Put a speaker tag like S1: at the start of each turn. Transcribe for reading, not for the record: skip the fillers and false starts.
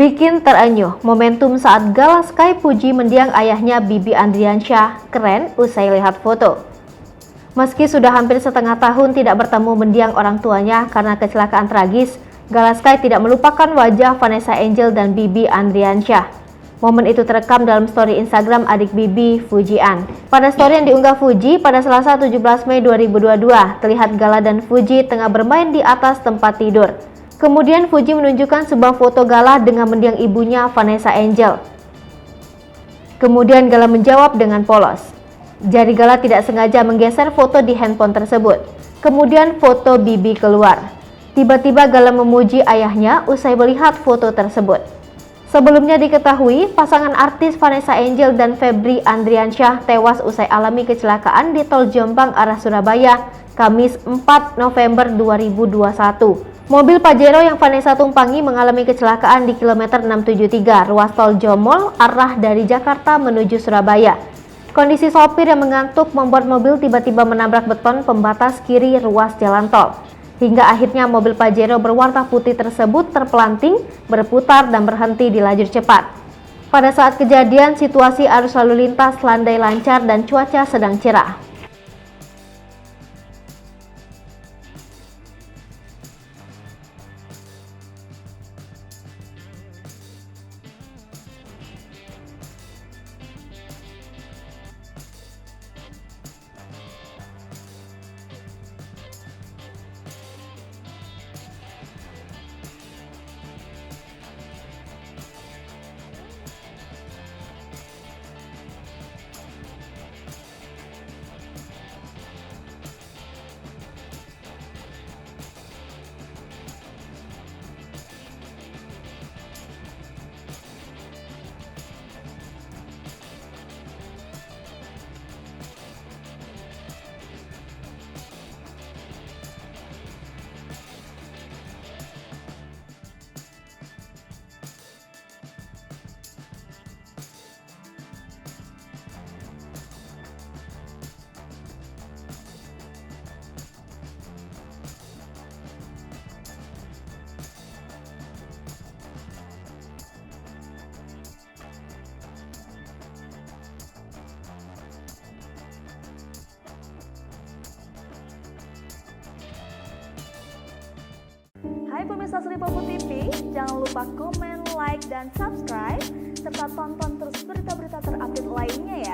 S1: Bikin terenyuh, momentum saat Gala Sky Puji mendiang ayahnya Bibi Andriansyah keren usai lihat foto. Meski sudah hampir setengah tahun tidak bertemu mendiang orang tuanya karena kecelakaan tragis, Gala Sky tidak melupakan wajah Vanessa Angel dan Bibi Andriansyah. Momen itu terekam dalam story Instagram adik Bibi, Fujian. Pada story yang diunggah Fuji pada Selasa 17 Mei 2022, terlihat Gala dan Fuji tengah bermain di atas tempat tidur. Kemudian Fuji menunjukkan sebuah foto Gala dengan mendiang ibunya Vanessa Angel. Kemudian Gala menjawab dengan polos. Jari Gala tidak sengaja menggeser foto di handphone tersebut. Kemudian foto Bibi keluar. Tiba-tiba Gala memuji ayahnya usai melihat foto tersebut. Sebelumnya diketahui, pasangan artis Vanessa Angel dan Febri Andriansyah tewas usai alami kecelakaan di Tol Jombang arah Surabaya, Kamis 4 November 2021. Mobil Pajero yang Vanessa tumpangi mengalami kecelakaan di kilometer 673 ruas tol Jomol arah dari Jakarta menuju Surabaya. Kondisi sopir yang mengantuk membuat mobil tiba-tiba menabrak beton pembatas kiri ruas jalan tol. Hingga akhirnya mobil Pajero berwarna putih tersebut terpelanting, berputar dan berhenti di lajur cepat. Pada saat kejadian, situasi arus lalu lintas landai lancar dan cuaca sedang cerah.
S2: Hai pemirsa Sri Popo TV, jangan lupa komen, like, dan subscribe, serta tonton terus berita-berita terupdate lainnya ya.